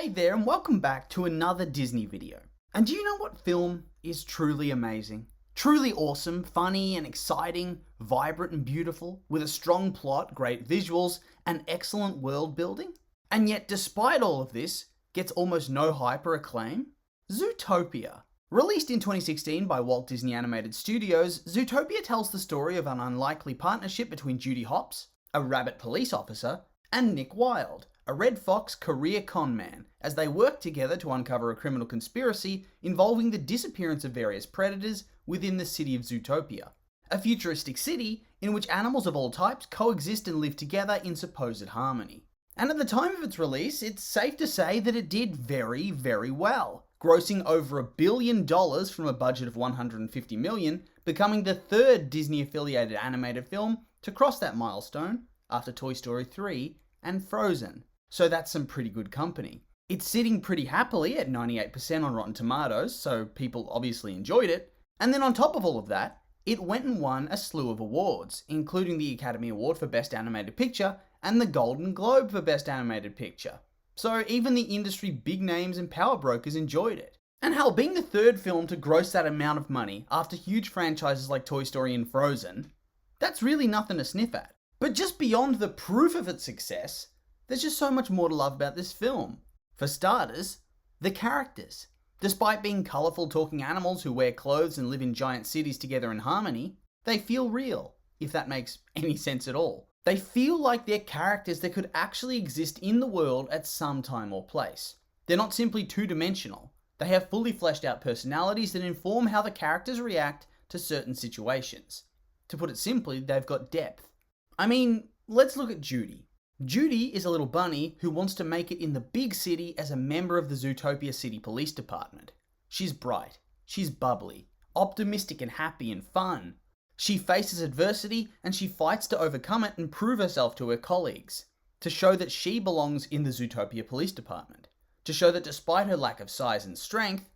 Hey there and welcome back to another Disney video. And do you know what film is truly amazing? Truly awesome, funny and exciting, vibrant and beautiful, with a strong plot, great visuals, and excellent world building? And yet, despite all of this, gets almost no hype or acclaim? Zootopia. Released in 2016 by Walt Disney Animated Studios, Zootopia tells the story of an unlikely partnership between Judy Hopps, a rabbit police officer, and Nick Wilde, a red fox career con man, as they work together to uncover a criminal conspiracy involving the disappearance of various predators within the city of Zootopia, a futuristic city in which animals of all types coexist and live together in supposed harmony. And at the time of its release, it's safe to say that it did very, very well, grossing over $1 billion from a budget of $150 million, becoming the third Disney-affiliated animated film to cross that milestone after Toy Story 3 and Frozen. So that's some pretty good company. It's sitting pretty happily at 98% on Rotten Tomatoes, so people obviously enjoyed it. And then on top of all of that, it went and won a slew of awards, including the Academy Award for Best Animated Picture and the Golden Globe for Best Animated Picture. So even the industry big names and power brokers enjoyed it. And hell, being the third film to gross that amount of money after huge franchises like Toy Story and Frozen, that's really nothing to sniff at. But just beyond the proof of its success, there's just so much more to love about this film. For starters, the characters. Despite being colourful talking animals who wear clothes and live in giant cities together in harmony, they feel real, if that makes any sense at all. They feel like they're characters that could actually exist in the world at some time or place. They're not simply two-dimensional. They have fully fleshed out personalities that inform how the characters react to certain situations. To put it simply, they've got depth. I mean, let's look at Judy. Judy is a little bunny who wants to make it in the big city as a member of the Zootopia City Police Department. She's bright, she's bubbly, optimistic and happy and fun. She faces adversity and she fights to overcome it and prove herself to her colleagues, to show that she belongs in the Zootopia Police Department, to show that despite her lack of size and strength,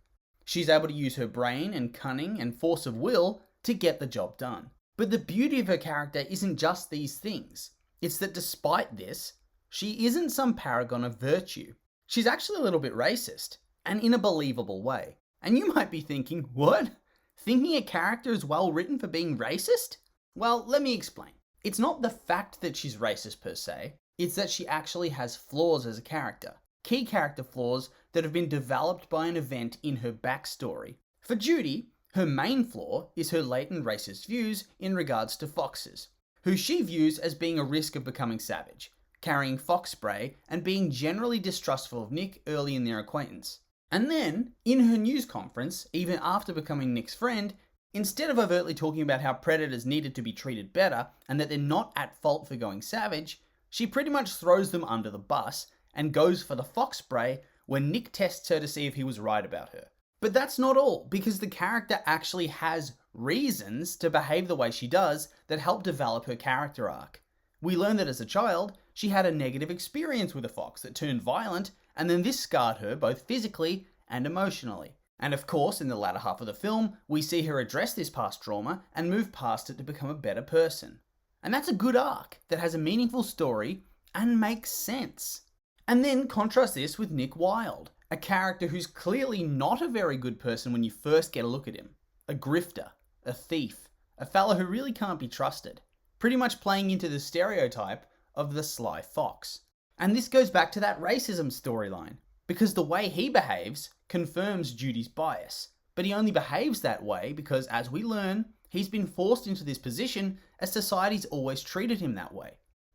she's able to use her brain and cunning and force of will to get the job done. But the beauty of her character isn't just these things. It's that despite this, she isn't some paragon of virtue. She's actually a little bit racist, and in a believable way. And you might be thinking, what? Thinking a character is well written for being racist? Well, let me explain. It's not the fact that she's racist per se, it's that she actually has flaws as a character. Key character flaws that have been developed by an event in her backstory. For Judy, her main flaw is her latent racist views in regards to foxes, who she views as being a risk of becoming savage, carrying fox spray, and being generally distrustful of Nick early in their acquaintance. And then, in her news conference, even after becoming Nick's friend, instead of overtly talking about how predators needed to be treated better and that they're not at fault for going savage, she pretty much throws them under the bus and goes for the fox spray when Nick tests her to see if he was right about her. But that's not all, because the character actually has reasons to behave the way she does that help develop her character arc. We learn that as a child, she had a negative experience with a fox that turned violent, and then this scarred her both physically and emotionally. And of course, in the latter half of the film, we see her address this past trauma and move past it to become a better person. And that's a good arc that has a meaningful story and makes sense. And then contrast this with Nick Wilde, a character who's clearly not a very good person when you first get a look at him. A grifter, a thief, a fellow who really can't be trusted. Pretty much playing into the stereotype of the sly fox. And this goes back to that racism storyline, because the way he behaves confirms Judy's bias. But he only behaves that way because, as we learn, he's been forced into this position as society's always treated him that way.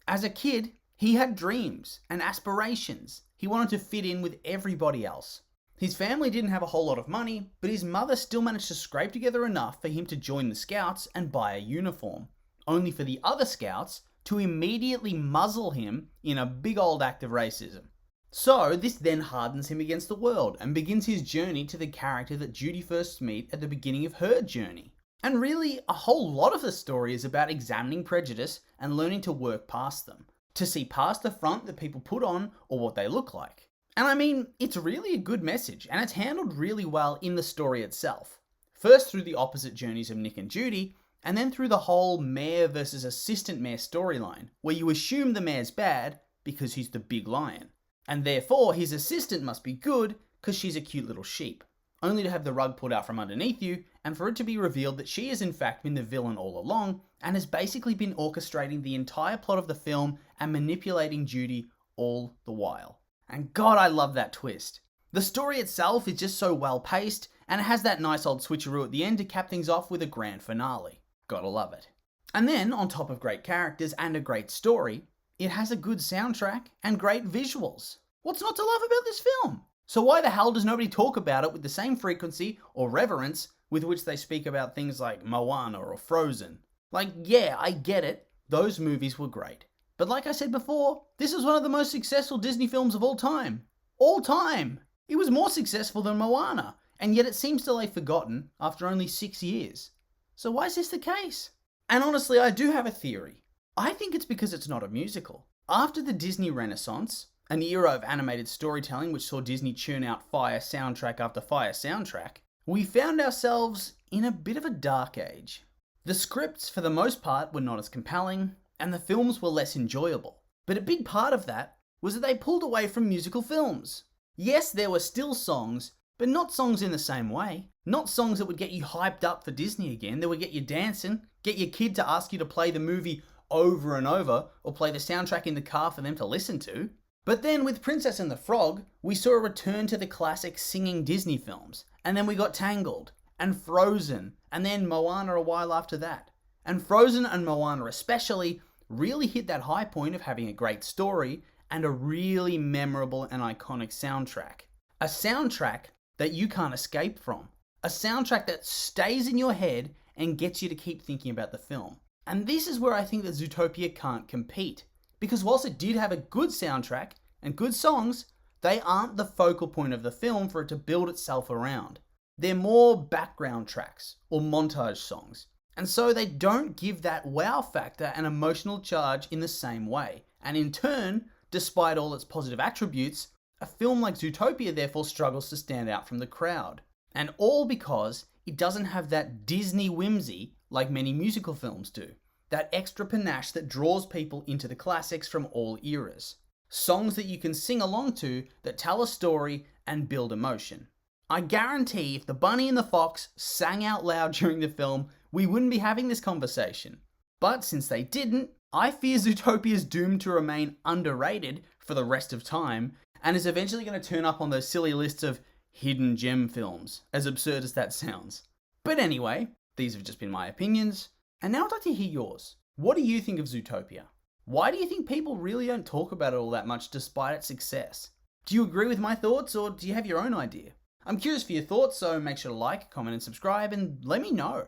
As a kid, he had dreams and aspirations. He wanted to fit in with everybody else. His family didn't have a whole lot of money, but his mother still managed to scrape together enough for him to join the Scouts and buy a uniform, only for the other Scouts to immediately muzzle him in a big old act of racism. So this then hardens him against the world and begins his journey to the character that Judy first meets at the beginning of her journey. And really, a whole lot of the story is about examining prejudice and learning to work past them, to see past the front that people put on or what they look like. And I mean, it's really a good message, and it's handled really well in the story itself. First through the opposite journeys of Nick and Judy, and then through the whole mayor versus assistant mayor storyline, where you assume the mayor's bad because he's the big lion. and therefore his assistant must be good because she's a cute little sheep, only to have the rug pulled out from underneath you and for it to be revealed that she has in fact been the villain all along and has basically been orchestrating the entire plot of the film and manipulating Judy all the while. And God, I love that twist. The story itself is just so well paced and it has that nice old switcheroo at the end to cap things off with a grand finale. Gotta love it. And then, on top of great characters and a great story, it has a good soundtrack and great visuals. What's not to love about this film? So why the hell does nobody talk about it with the same frequency or reverence with which they speak about things like Moana or Frozen? Like, yeah, I get it, those movies were great. But like I said before, this is one of the most successful Disney films of all time. All time! It was more successful than Moana, and yet it seems to lay forgotten after only 6 years. So why is this the case? And honestly, I do have a theory. I think it's because it's not a musical. After the Disney Renaissance, an era of animated storytelling which saw Disney churn out fire soundtrack after fire soundtrack, we found ourselves in a bit of a dark age. The scripts, for the most part, were not as compelling, and the films were less enjoyable. But a big part of that was that they pulled away from musical films. Yes, there were still songs, but not songs in the same way. Not songs that would get you hyped up for Disney again, that would get you dancing, get your kid to ask you to play the movie over and over, or play the soundtrack in the car for them to listen to. But then with Princess and the Frog, we saw a return to the classic singing Disney films. And then we got Tangled, and Frozen, and then Moana a while after that. And Frozen and Moana especially really hit that high point of having a great story and a really memorable and iconic soundtrack. A soundtrack that you can't escape from. A soundtrack that stays in your head and gets you to keep thinking about the film. And this is where I think that Zootopia can't compete. Because whilst it did have a good soundtrack and good songs, they aren't the focal point of the film for it to build itself around. They're more background tracks or montage songs. And so they don't give that wow factor and emotional charge in the same way. And in turn, despite all its positive attributes, a film like Zootopia therefore struggles to stand out from the crowd. And all because it doesn't have that Disney whimsy like many musical films do. That extra panache that draws people into the classics from all eras. Songs that you can sing along to that tell a story and build emotion. I guarantee if the bunny and the fox sang out loud during the film, we wouldn't be having this conversation. But since they didn't, I fear Zootopia is doomed to remain underrated for the rest of time and is eventually going to turn up on those silly lists of hidden gem films, as absurd as that sounds. But anyway, these have just been my opinions, and now I'd like to hear yours. What do you think of Zootopia? Why do you think people really don't talk about it all that much despite its success? Do you agree with my thoughts, or do you have your own idea? I'm curious for your thoughts, so make sure to like, comment and subscribe, and let me know.